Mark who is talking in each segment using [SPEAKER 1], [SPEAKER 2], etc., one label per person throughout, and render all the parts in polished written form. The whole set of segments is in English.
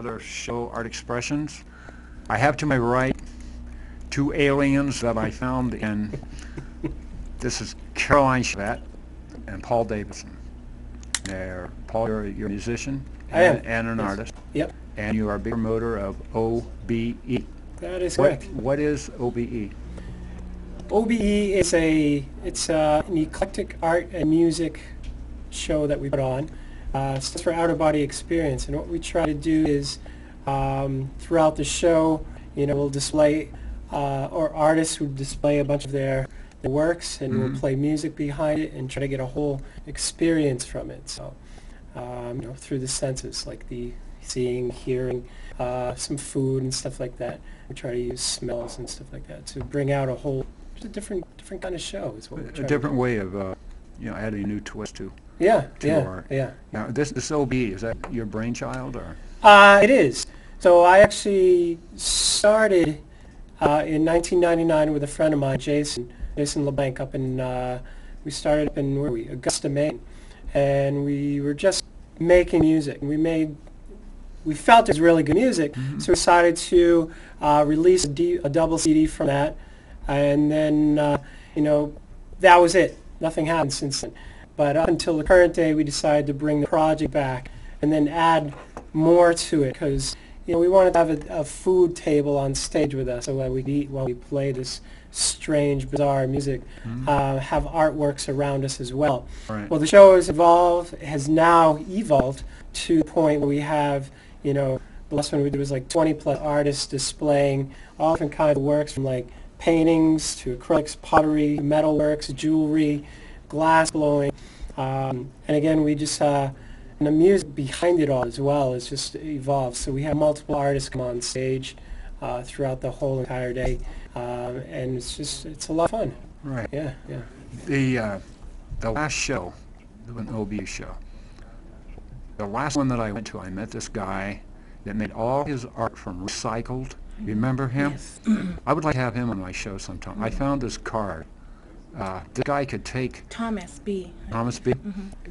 [SPEAKER 1] another show, Art Expressions. I have to my right two aliens that I found in, this is Caroline Chevette and Paul Davidson. Paul, you're a musician
[SPEAKER 2] I am.
[SPEAKER 1] and an
[SPEAKER 2] Yes.
[SPEAKER 1] artist,
[SPEAKER 2] Yep.
[SPEAKER 1] and you are a big promoter of O.B.E.
[SPEAKER 2] That is correct.
[SPEAKER 1] What is O.B.E.?
[SPEAKER 2] O.B.E is an eclectic art and music show that we put on. It stands for Out of Body Experience, and what we try to do is throughout the show, we'll display, or artists would display a bunch of their works, and we'll play music behind it and try to get a whole experience from it. So, through the senses, like the seeing, hearing, some food and stuff like that. We try to use smells and stuff like that to bring out a different kind of show. Is what we're trying
[SPEAKER 1] A different
[SPEAKER 2] to do.
[SPEAKER 1] way of adding a new twist to art.
[SPEAKER 2] Yeah.
[SPEAKER 1] Now, this O.B.E., is that your brainchild or?
[SPEAKER 2] It is. So I actually started in 1999 with a friend of mine, Jason LeBlanc, up in, we started up in, where were we, Augusta, Maine. And we were just making music. We felt it was really good music, so we decided to release a double CD from that. And then, that was it. Nothing happened since then. But up until the current day, we decided to bring the project back and then add more to it, because we wanted to have a food table on stage with us so that we eat while we play this strange, bizarre music, have artworks around us as well.
[SPEAKER 1] Right.
[SPEAKER 2] Well, the show has now evolved to the point where we have, the last one we did was like 20 plus artists displaying all different kinds of works, from like paintings to acrylics, pottery, metalworks, jewelry, glass blowing, and again we just and the music behind it all as well has just evolved. So we have multiple artists come on stage throughout the whole entire day, and it's a lot of fun.
[SPEAKER 1] Right.
[SPEAKER 2] Yeah.
[SPEAKER 1] The last show, an O.B.E. show, the last one that I went to, I met this guy that made all his art from recycled. You remember him?
[SPEAKER 3] Yes.
[SPEAKER 1] I would like to have him on my show sometime. I found his card. This guy could take
[SPEAKER 3] Thomas B.
[SPEAKER 1] Thomas B.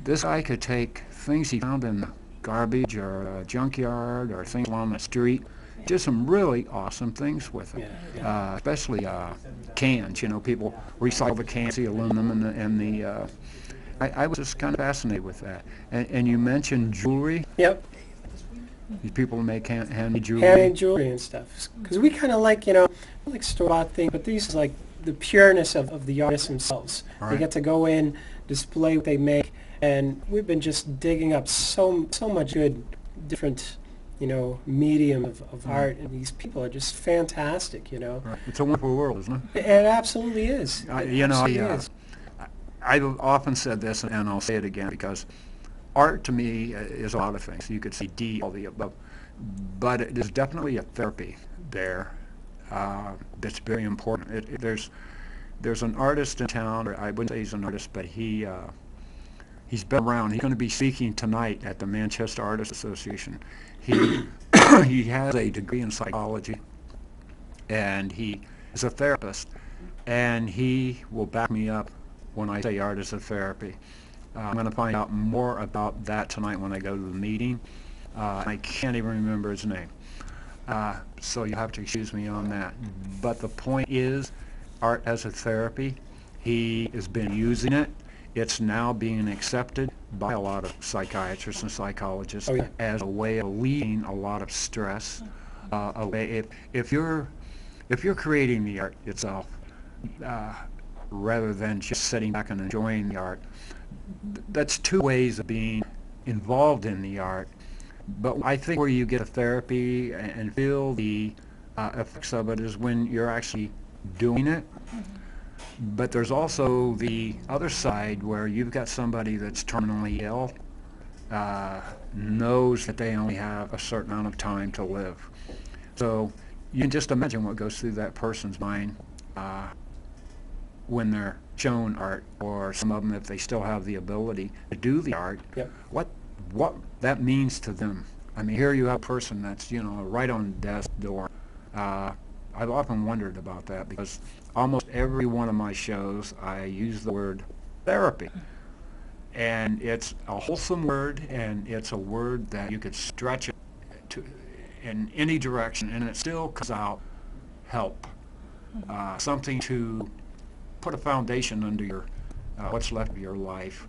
[SPEAKER 1] This guy could take things he found in the garbage or a junkyard or things along the street. Did some really awesome things with it. Especially cans. People recycle the cans, the aluminum, and the. I was just kind of fascinated with that. And you mentioned jewelry.
[SPEAKER 2] Yep.
[SPEAKER 1] These people make handmade jewelry.
[SPEAKER 2] Handmade jewelry and stuff. Because we kind of like, like store-bought things, but these is like the pureness of the artists themselves.
[SPEAKER 1] Right.
[SPEAKER 2] They get to go in, display what they make, and we've been just digging up so much good, different, medium of art, and these people are just fantastic,
[SPEAKER 1] Right. It's a wonderful world, isn't it?
[SPEAKER 2] It absolutely is.
[SPEAKER 1] I've often said this, and I'll say it again, because art to me is a lot of things. You could say D, all the above, but it is definitely a therapy there that's very important. There's an artist in town, or I wouldn't say he's an artist, but he's been around. He's going to be speaking tonight at the Manchester Artists Association. He he has a degree in psychology, and he is a therapist, and he will back me up when I say art is a therapy. I'm going to find out more about that tonight when I go to the meeting. I can't even remember his name. So you have to excuse me on that. But the point is, art as a therapy, he has been using it. It's now being accepted by a lot of psychiatrists and psychologists as a way of alleviating a lot of stress. If you're creating the art itself, rather than just sitting back and enjoying the art, that's two ways of being involved in the art. But I think where you get a therapy and feel the effects of it is when you're actually doing it. But there's also the other side where you've got somebody that's terminally ill, knows that they only have a certain amount of time to live. So you can just imagine what goes through that person's mind when they're shown art, or some of them if they still have the ability to do the art.
[SPEAKER 2] Yep.
[SPEAKER 1] What that means to them. I mean, here you have a person that's right on death's door. I've often wondered about that, because almost every one of my shows I use the word therapy, and it's a wholesome word, and it's a word that you could stretch it in any direction, and it still comes out help, something to put a foundation under your what's left of your life,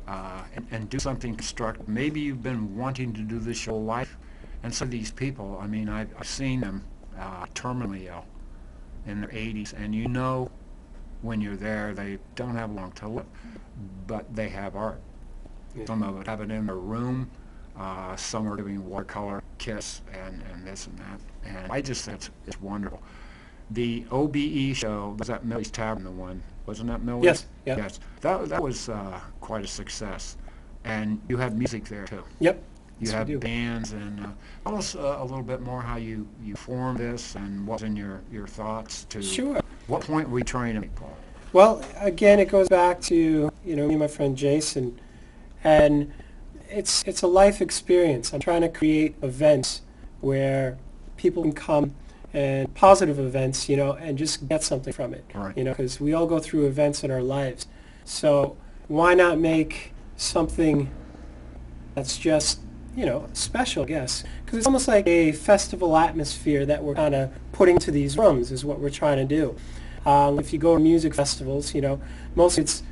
[SPEAKER 1] and do something constructive. Maybe you've been wanting to do this your whole life, and some of these people, I mean, I've seen them terminally ill in their 80s, and you know when you're there, they don't have long to live, but they have art.
[SPEAKER 2] Yeah.
[SPEAKER 1] Some of it have it in their room. Some are doing watercolor kits and this and that. And I just think it's wonderful. The O.B.E. show, was that Millie's Tavern, the one? Wasn't that Millie's?
[SPEAKER 2] Yes. Yeah.
[SPEAKER 1] Yes. That was quite a success. And you had music there, too.
[SPEAKER 2] Yep.
[SPEAKER 1] You
[SPEAKER 2] Yes, we
[SPEAKER 1] had
[SPEAKER 2] do.
[SPEAKER 1] bands, and tell us a little bit more how you formed this and what was in your thoughts to...
[SPEAKER 2] Sure.
[SPEAKER 1] What point were you trying to make, Paul?
[SPEAKER 2] Well, again, it goes back to, me and my friend Jason, and it's a life experience. I'm trying to create events where people can come, and positive events, and just get something from it.
[SPEAKER 1] Right.
[SPEAKER 2] Because we all go through events in our lives. So why not make something that's just, special, I guess? Because it's almost like a festival atmosphere that we're kind of putting to these rooms is what we're trying to do. If you go to music festivals, mostly it's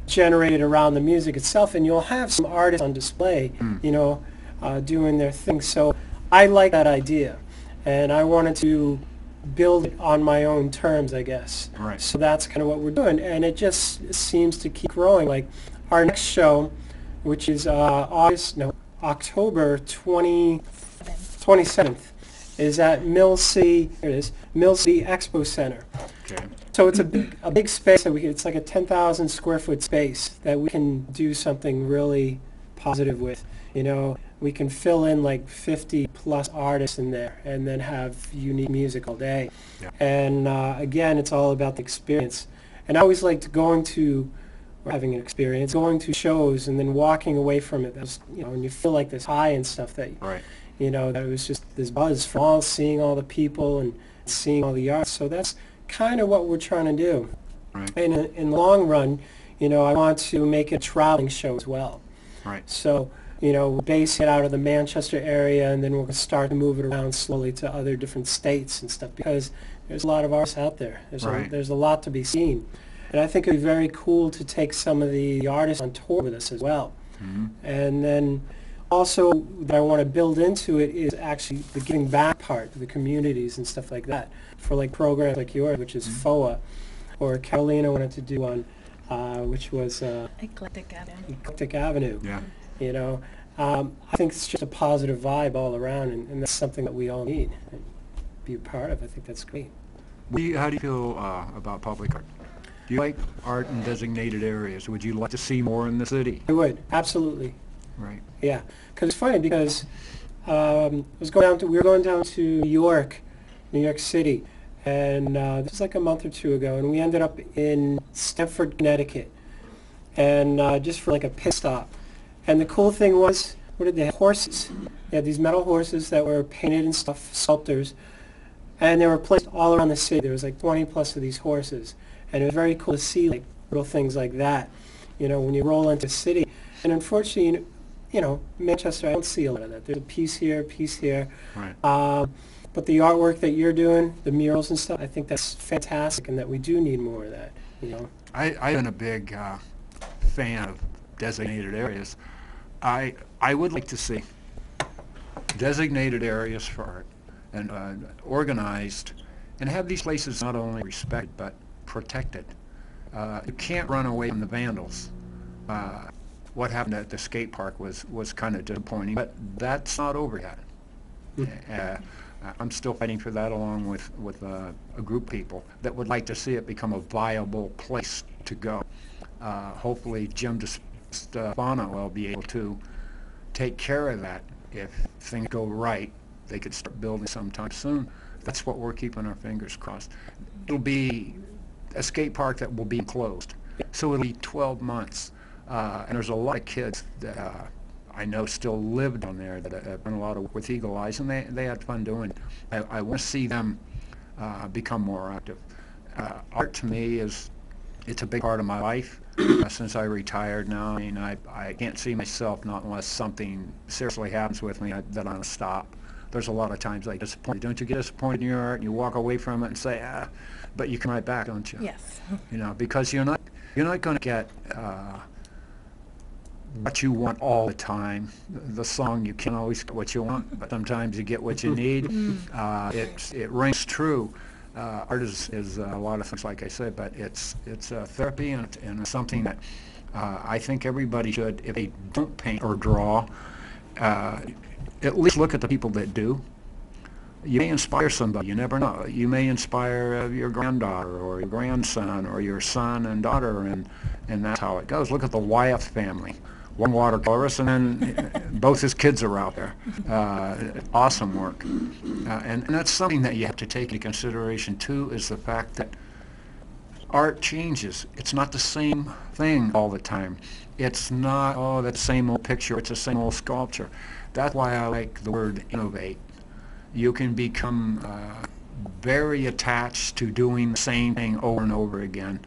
[SPEAKER 2] generated around the music itself, and you'll have some artists on display, doing their thing. So I like that idea, and I wanted to build it on my own terms, I guess.
[SPEAKER 1] Right.
[SPEAKER 2] So that's kind of what we're doing, and it just seems to keep growing. Like our next show, which is October 27th, is at Mill City Expo Center.
[SPEAKER 1] Okay.
[SPEAKER 2] So it's a big space that it's like a 10,000 square foot space that we can do something really positive with. We can fill in like 50 plus artists in there and then have unique music all day.
[SPEAKER 1] Yeah.
[SPEAKER 2] And again, it's all about the experience. And I always liked going to shows and then walking away from it. That's, and you feel like this high and stuff that,
[SPEAKER 1] Right.
[SPEAKER 2] That it was just this buzz from seeing all the people and seeing all the art. So that's kind of what we're trying to do.
[SPEAKER 1] Right.
[SPEAKER 2] And in the long run, I want to make a traveling show as well.
[SPEAKER 1] Right.
[SPEAKER 2] So, we're basing it out of the Manchester area, and then we're going to start to move it around slowly to other different states and stuff, because there's a lot of artists out there.
[SPEAKER 1] Right.
[SPEAKER 2] There's a lot to be seen. And I think it would be very cool to take some of the artists on tour with us as well.
[SPEAKER 1] Mm-hmm.
[SPEAKER 2] And then also that I want to build into it is actually the giving back part to the communities and stuff like that, for like programs like yours, which is FOA, or Carolina wanted to do one, which was
[SPEAKER 3] Eclectic Avenue.
[SPEAKER 2] Eclectic Avenue.
[SPEAKER 1] Yeah.
[SPEAKER 2] I think it's just a positive vibe all around, and that's something that we all need and be a part of. I think that's great.
[SPEAKER 1] How do you feel about public art? Do you like art in designated areas? Would you like to see more in the city?
[SPEAKER 2] I would, absolutely.
[SPEAKER 1] Right.
[SPEAKER 2] Yeah, because it's funny because we were going down to New York City, and this was like a month or two ago, and we ended up in Stamford, Connecticut, and just for like a pit stop. And the cool thing was, they had horses. They had these metal horses that were painted and stuff, sculptors, and they were placed all around the city. There was like 20 plus of these horses, and it was very cool to see like little things like that, when you roll into the city. And unfortunately, Manchester, I don't see a lot of that. There's a piece here,
[SPEAKER 1] Right.
[SPEAKER 2] But the artwork that you're doing, the murals and stuff, I think that's fantastic, and that we do need more of that.
[SPEAKER 1] I've been a big fan of designated areas. I would like to see designated areas for art and organized, and have these places not only respected but protected. You can't run away from the vandals. What happened at the skate park was kind of disappointing, but that's not over yet. I'm still fighting for that, along with a group of people that would like to see it become a viable place to go. Hopefully Jim DeStefano will be able to take care of that. If things go right, they could start building sometime soon. That's what we're keeping our fingers crossed. It'll be a skate park that will be closed, so it'll be 12 months. And there's a lot of kids that I know still live down there that have done a lot of work with Eagle Eyes, and they had fun doing it. I want to see them become more active. Art to me it's a big part of my life. Since I retired now, I can't see myself, not unless something seriously happens with me, that I'm going to stop. there's a lot of times like disappointed. Don't you get disappointed in your art and you walk away from it and say, but you come right back, don't you?
[SPEAKER 3] Yes.
[SPEAKER 1] You know, because you're not going to get what you want all the time. The song, you can't always get what you want, but sometimes you get what you need. It rings true. Art is a lot of things, like I said, but it's therapy, and it's something that I think everybody should, if they don't paint or draw, at least look at the people that do. You may inspire somebody. You never know. You may inspire your granddaughter or your grandson or your son and daughter, and that's how it goes. Look at the Wyeth family. One watercolorist, and then both his kids are out there. Awesome work. And that's something that you have to take into consideration, too, is the fact that art changes. It's not the same thing all the time. It's not, oh, that same old picture, it's the same old sculpture. That's why I like the word innovate. You can become very attached to doing the same thing over and over again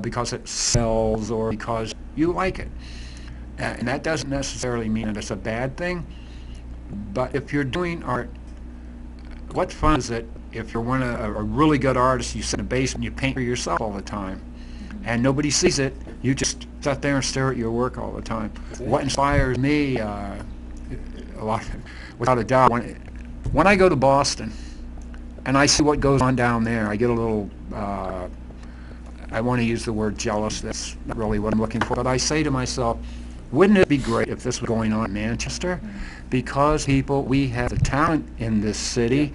[SPEAKER 1] because it sells or because you like it. And that doesn't necessarily mean that it's a bad thing, but if you're doing art, what fun is it if you're a really good artist, you sit in a basement and you paint for yourself all the time, and nobody sees it, you just sit there and stare at your work all the time. What inspires me, a lot, without a doubt, when I go to Boston and I see what goes on down there, I get a little, I want to use the word jealous, that's not really what I'm looking for, but I say to myself, wouldn't it be great if this was going on in Manchester? Because we have the talent in this city.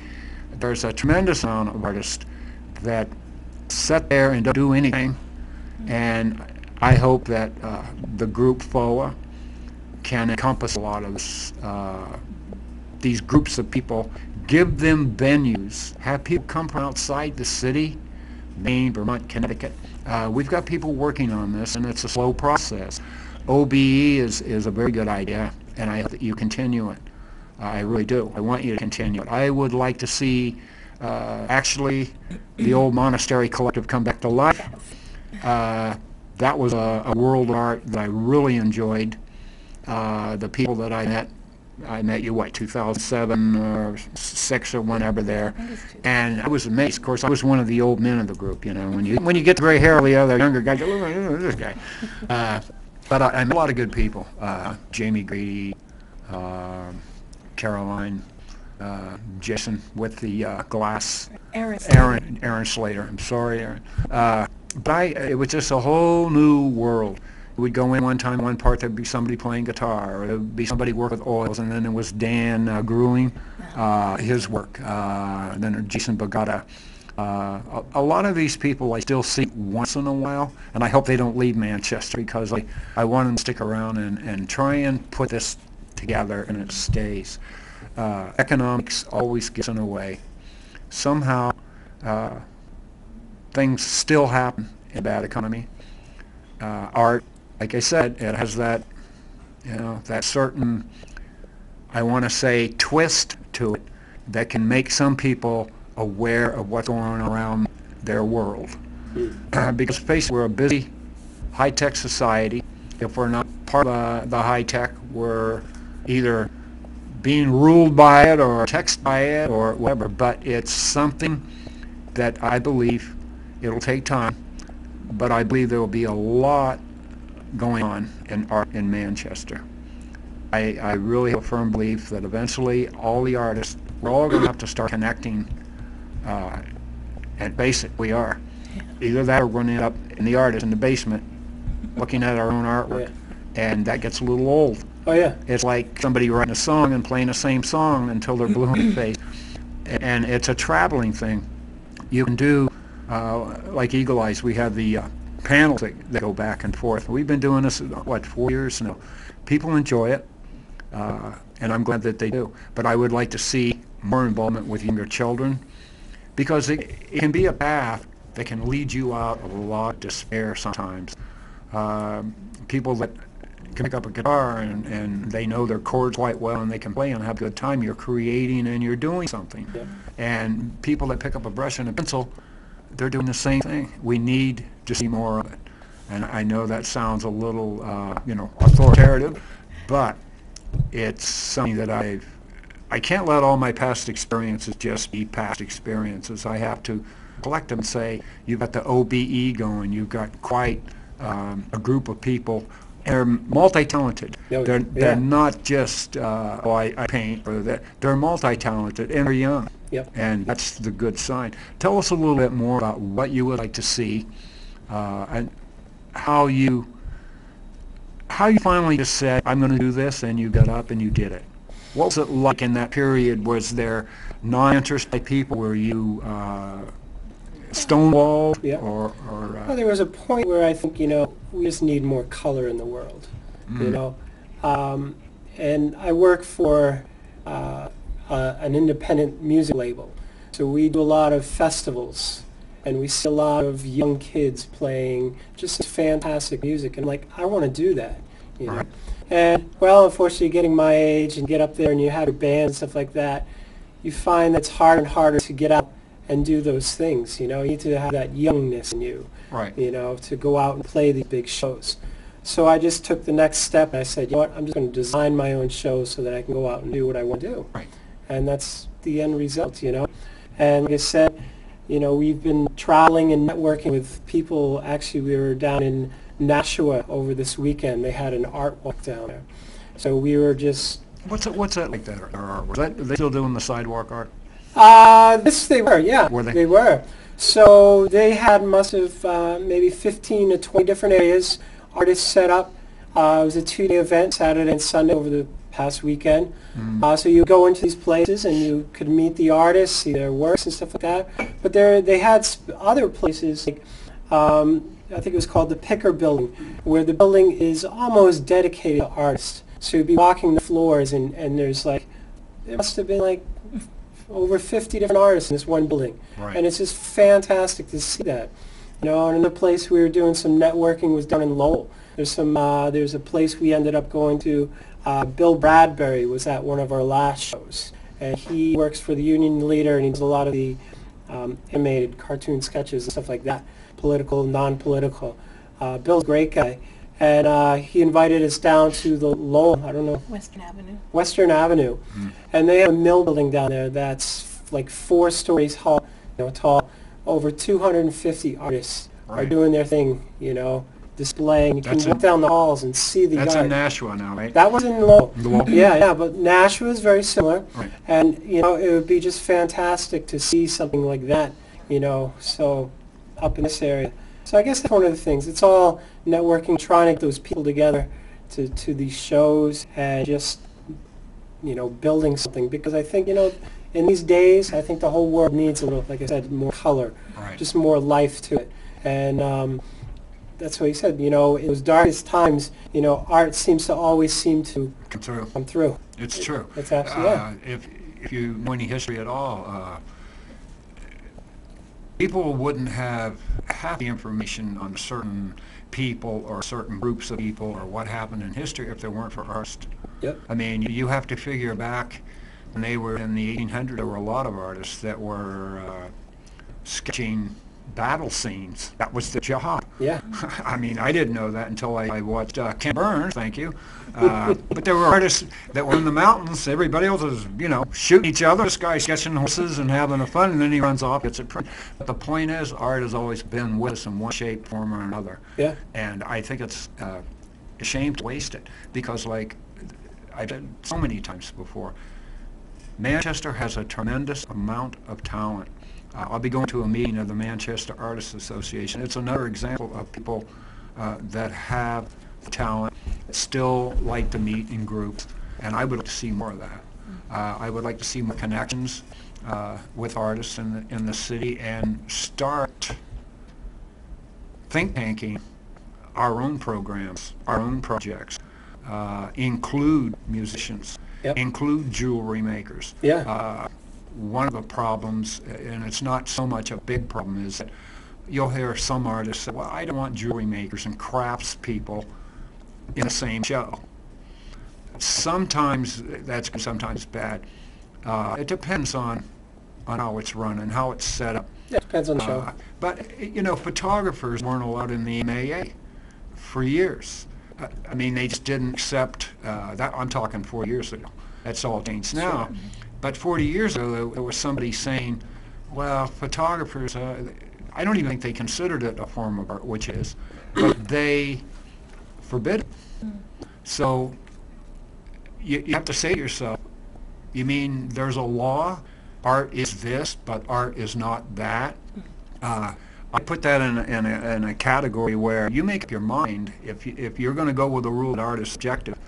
[SPEAKER 1] There's a tremendous amount of artists that sit there and don't do anything. And I hope that the group FOA can encompass a lot of this, these groups of people, give them venues, have people come from outside the city, Maine, Vermont, Connecticut. We've got people working on this, and it's a slow process. O.B.E is a very good idea, and I hope that you continue it. I really do. I want you to continue it. I would like to see, actually, the old monastery collective come back to life. That was a world of art that I really enjoyed. The people that I met you, 2007 or 6 or whenever there, and I was amazed. Of course, I was one of the old men of the group. You know, when you get the gray hair, the other younger guy, go, look at this guy. But I met a lot of good people. Jamie Grady, Caroline, Jason with the glass. Aaron Slater. I'm sorry, Aaron. But it was just a whole new world. We'd go in one time, one part there'd be somebody playing guitar, or there'd be somebody work with oils, and then there was Dan Grueling, his work, and then Jason Bogata. A lot of these people I still see once in a while, and I hope they don't leave Manchester, because I want them to stick around and try and put this together and it stays. Economics always gets in the way. Somehow things still happen in a bad economy. Art, like I said, it has that, that certain, I want to say, twist to it that can make some people aware of what's going on around their world. Because face it, we're a busy, high-tech society. If we're not part of the high-tech, we're either being ruled by it or texted by it or whatever. But it's something that I believe it'll take time, but I believe there will be a lot going on in art in Manchester. I really have a firm belief that eventually all the artists, we're all going to have to start connecting. And basic, we are. Either that or we're going to end up in the artist in the basement looking at our own artwork. And that gets a little old.
[SPEAKER 2] Oh, yeah.
[SPEAKER 1] It's like somebody writing a song and playing the same song until they're blue in the face. And it's a traveling thing. You can do, like Eagle Eyes, we have the panels that go back and forth. We've been doing this, 4 years now. People enjoy it, and I'm glad that they do. But I would like to see more involvement with younger children, because it can be a path that can lead you out of a lot of despair sometimes. People that can pick up a guitar and they know their chords quite well and they can play and have a good time, you're creating and you're doing something. Yeah. And people that pick up a brush and a pencil, they're doing the same thing. We need to see more of it. And I know that sounds a little, authoritative, but it's something that I've I can't let all my past experiences just be past experiences. I have to collect them and say, you've got the O.B.E going, you've got quite a group of people. They're multi-talented. They're not just, I paint, or that. They're multi-talented, and they're young.
[SPEAKER 2] Yep.
[SPEAKER 1] And that's the good sign. Tell us a little bit more about what you would like to see, and how you finally just said, I'm going to do this, and you got up and you did it. What was it like in that period? Was there non-interest by people? Were you stonewalled?
[SPEAKER 2] Yeah. Well, there was a point where I think, we just need more color in the world, and I work for an independent music label. So we do a lot of festivals, and we see a lot of young kids playing just fantastic music, and I want to do that,
[SPEAKER 1] Right.
[SPEAKER 2] And, well, unfortunately, getting my age and get up there and you have your band and stuff like that, you find that's harder and harder to get out and do those things, You need to have that youngness in you,
[SPEAKER 1] Right.
[SPEAKER 2] To go out and play these big shows. So I just took the next step, and I said, you know what, I'm just going to design my own shows so that I can go out and do what I want to do.
[SPEAKER 1] Right.
[SPEAKER 2] And that's the end result, And like I said, we've been traveling and networking with people. Actually, we were down in Nashua over this weekend. They had an art walk down there. So we were just...
[SPEAKER 1] What's that like, that art? Are they still doing the sidewalk art?
[SPEAKER 2] They were, yeah.
[SPEAKER 1] Were they?
[SPEAKER 2] They were. So they had must have maybe 15 to 20 different areas, artists set up. It was a 2-day event, Saturday and Sunday over the past weekend. So you go into these places and you could meet the artists, see their works and stuff like that. But they had other places, like I think it was called the Picker Building, where the building is almost dedicated to artists. So you'd be walking the floors and there's there must have been over 50 different artists in this one building.
[SPEAKER 1] Right.
[SPEAKER 2] And it's just fantastic to see that. Another place we were doing some networking was down in Lowell. There's a place we ended up going to. Bill Bradbury was at one of our last shows, and he works for the Union Leader, and he does a lot of the animated cartoon sketches and stuff like that, political, non-political. Bill's a great guy, and he invited us down to the Lowell, I don't know, Western Avenue, and they have a mill building down there that's 4 stories tall, over 250 artists are doing their thing, displaying. You can walk down the halls and see the
[SPEAKER 1] That's
[SPEAKER 2] yard.
[SPEAKER 1] in Nashua now, right?
[SPEAKER 2] That was in Lowell.
[SPEAKER 1] Lowell?
[SPEAKER 2] Yeah, but Nashua is very similar.
[SPEAKER 1] Right.
[SPEAKER 2] And, it would be just fantastic to see something like that, so up in this area. So I guess that's one of the things. It's all networking, trying to get those people together to these shows and just, building something. Because I think, in these days, I think the whole world needs a little, like I said, more color, just more life to it. And that's what he said, in those darkest times, art seems to always come through.
[SPEAKER 1] It's true.
[SPEAKER 2] It's absolutely,
[SPEAKER 1] If you know any history at all, people wouldn't have half the information on certain people or certain groups of people or what happened in history if there weren't for artists.
[SPEAKER 2] Yep.
[SPEAKER 1] I mean, you have to figure back when they were in the 1800s, there were a lot of artists that were sketching battle scenes. That was the job.
[SPEAKER 2] Yeah.
[SPEAKER 1] I mean, I didn't know that until I watched Ken Burns, thank you. But there were artists that were in the mountains. Everybody else was, shooting each other. This guy's sketching horses and having a fun, and then he runs off, gets it printed. But the point is, art has always been with us in one shape, form, or another.
[SPEAKER 2] Yeah.
[SPEAKER 1] And I think it's a shame to waste it, because like I've said so many times before, Manchester has a tremendous amount of talent. I'll be going to a meeting of the Manchester Artists Association. It's another example of people that have talent, still like to meet in groups, and I would like to see more of that. I would like to see more connections with artists in the city, and start think tanking our own programs, our own projects, include musicians, include jewelry makers.
[SPEAKER 2] Yeah.
[SPEAKER 1] One of the problems, and it's not so much a big problem, is that you'll hear some artists say, well, I don't want jewelry makers and crafts people in the same show. Sometimes that's good, sometimes bad. It depends on how it's run and how it's set up.
[SPEAKER 2] Yeah, it depends on the show.
[SPEAKER 1] But, photographers weren't allowed in the MAA for years. I mean, they just didn't accept that. I'm talking 4 years ago. That's all changed now. But 40 years ago, there was somebody saying, well, photographers, I don't even think they considered it a form of art, which is, but they forbid it. So you have to say to yourself, you mean there's a law? Art is this, but art is not that? I put that in a category where you make up your mind. If you're going to go with the rule that art is subjective,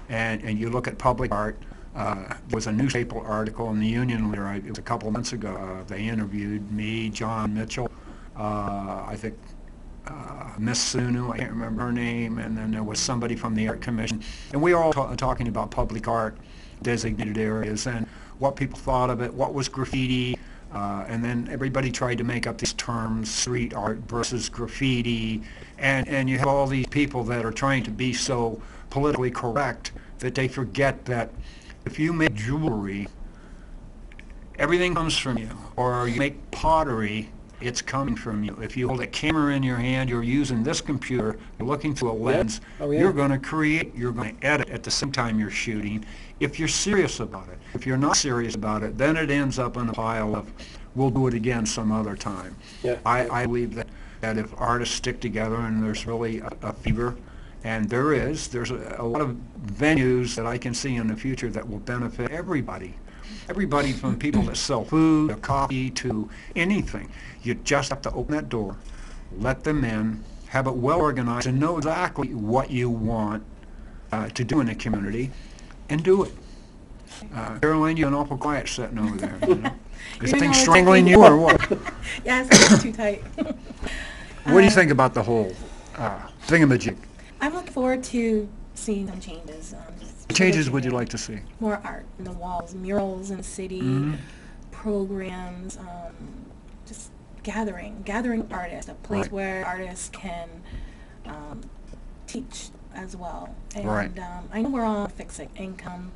[SPEAKER 1] and you look at public art, there was a newspaper article in the Union Leader, it was a couple of months ago, they interviewed me, John Mitchell, I think Miss Sunu, I can't remember her name, and then there was somebody from the Art Commission, and we were all talking about public art, designated areas, and what people thought of it, what was graffiti, and then everybody tried to make up these terms, street art versus graffiti, and you have all these people that are trying to be so politically correct that they forget that if you make jewelry, everything comes from you, or you make pottery, it's coming from you. If you hold a camera in your hand, you're using this computer, you're looking through a lens, you're going to create, you're going to edit at the same time you're shooting, if you're serious about it. If you're not serious about it, then it ends up in a pile of, we'll do it again some other time. I believe that if artists stick together and there's really a fever, and there's a lot of venues that I can see in the future that will benefit everybody. Everybody from people that sell food, to coffee, to anything. You just have to open that door, let them in, have it well organized, and know exactly what you want to do in the community, and do it. Caroline, you're an awful quiet sitting over there. You know? Is something strangling you or what?
[SPEAKER 3] Yes, it's too tight.
[SPEAKER 1] What do you think about the whole thingamajig?
[SPEAKER 3] I'm looking forward to seeing some changes.
[SPEAKER 1] What changes would you like to see?
[SPEAKER 3] More art in the walls, murals in the city, programs, just gathering artists, a place where artists can teach as well. And I know we're all on a fixed income.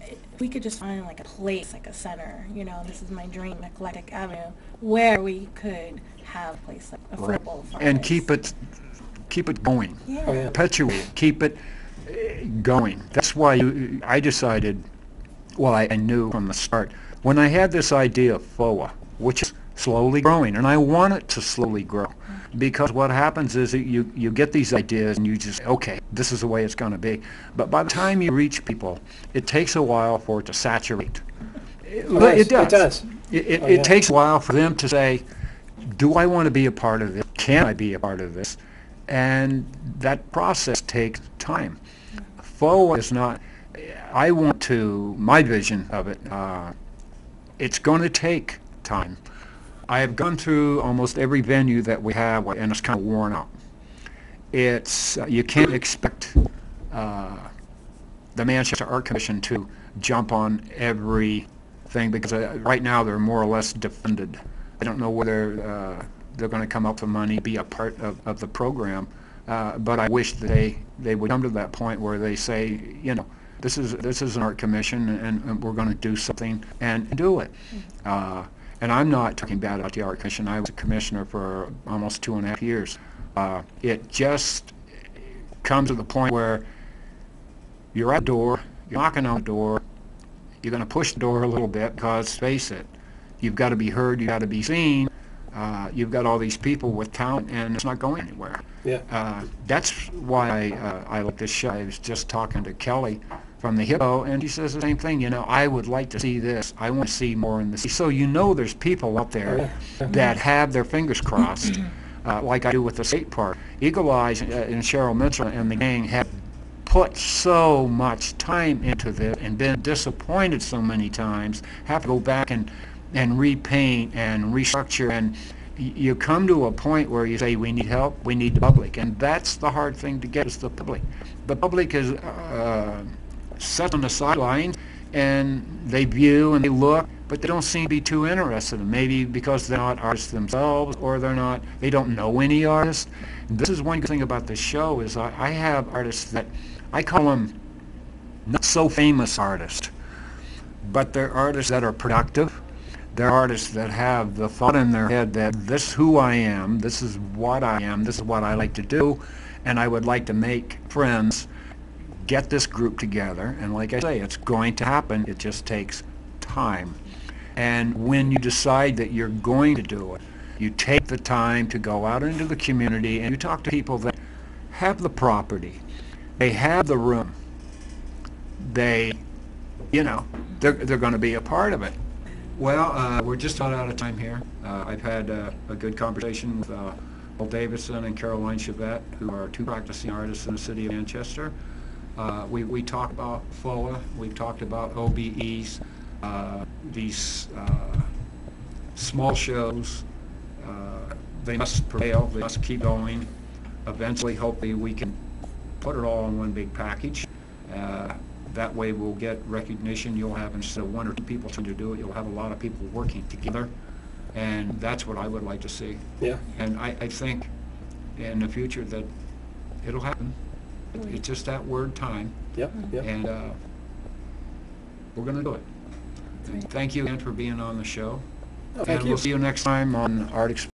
[SPEAKER 3] If we could just find like a place, like a center, this is my dream, Eclectic Avenue, where we could have a place like affordable for
[SPEAKER 1] and
[SPEAKER 3] artists.
[SPEAKER 1] keep it going.
[SPEAKER 3] Yeah.
[SPEAKER 1] Perpetuate, keep it going. That's why I decided, well, I knew from the start, when I had this idea of FOA, which is slowly growing, and I want it to slowly grow, because what happens is that you get these ideas and you just, okay, this is the way it's going to be. But by the time you reach people, it takes a while for it to saturate. It does. It takes a while for them to say, do I want to be a part of this? Can I be a part of this? And that process takes time. FOA is not, my vision of it, it's going to take time. I have gone through almost every venue that we have, and it's kind of worn out. You can't expect the Manchester Art Commission to jump on everything, because right now they're more or less defunded. I don't know whether they're going to come up with money, be a part of the program, but I wish that they would come to that point where they say, this is an art commission, and we're going to do something and do it. And I'm not talking bad about the art commission. I was a commissioner for almost 2.5 years. It just comes to the point where you're at the door, you're knocking on the door, you're going to push the door a little bit, because face it, you've got to be heard, you've got to be seen. You've got all these people with talent, and it's not going anywhere. That's why I like this show. I was just talking to Kelly from the Hippo, and she says the same thing. I would like to see this. I want to see more in this. So there's people out there that have their fingers crossed, like I do with the skate park. Eagle Eyes and Cheryl Mitchell and the gang have put so much time into this and been disappointed so many times, have to go back and repaint and restructure, and you come to a point where you say, we need help, we need the public, and that's the hard thing to get, is the public. The public is set on the sidelines, and they view and they look, but they don't seem to be too interested, maybe because they're not artists themselves, or they don't know any artists. This is one good thing about this show, is I have artists that, I call them not so famous artists, but they're artists that are productive. They're artists that have the thought in their head that this is who I am, this is what I am, this is what I like to do, and I would like to make friends, get this group together, and like I say, it's going to happen. It just takes time. And when you decide that you're going to do it, you take the time to go out into the community and you talk to people that have the property, they have the room, they, you know, they're going to be a part of it. Well, we're just about out of time here. I've had a good conversation with Bill Davidson and Caroline Chevette, who are two practicing artists in the city of Manchester. We talked about FOA, we've talked about O.B.Es, these small shows. They must prevail, they must keep going. Eventually, hopefully, we can put it all in one big package. That way we'll get recognition. You'll have, instead of one or two people trying to do it, you'll have a lot of people working together. And that's what I would like to see.
[SPEAKER 2] Yeah.
[SPEAKER 1] And I think in the future that it'll happen. It's just that word, time.
[SPEAKER 2] Yep. Yep.
[SPEAKER 1] And we're going to do it. And thank you again for being on the show.
[SPEAKER 2] Oh, thank
[SPEAKER 1] and
[SPEAKER 2] you.
[SPEAKER 1] we'll see you next time on Art Express.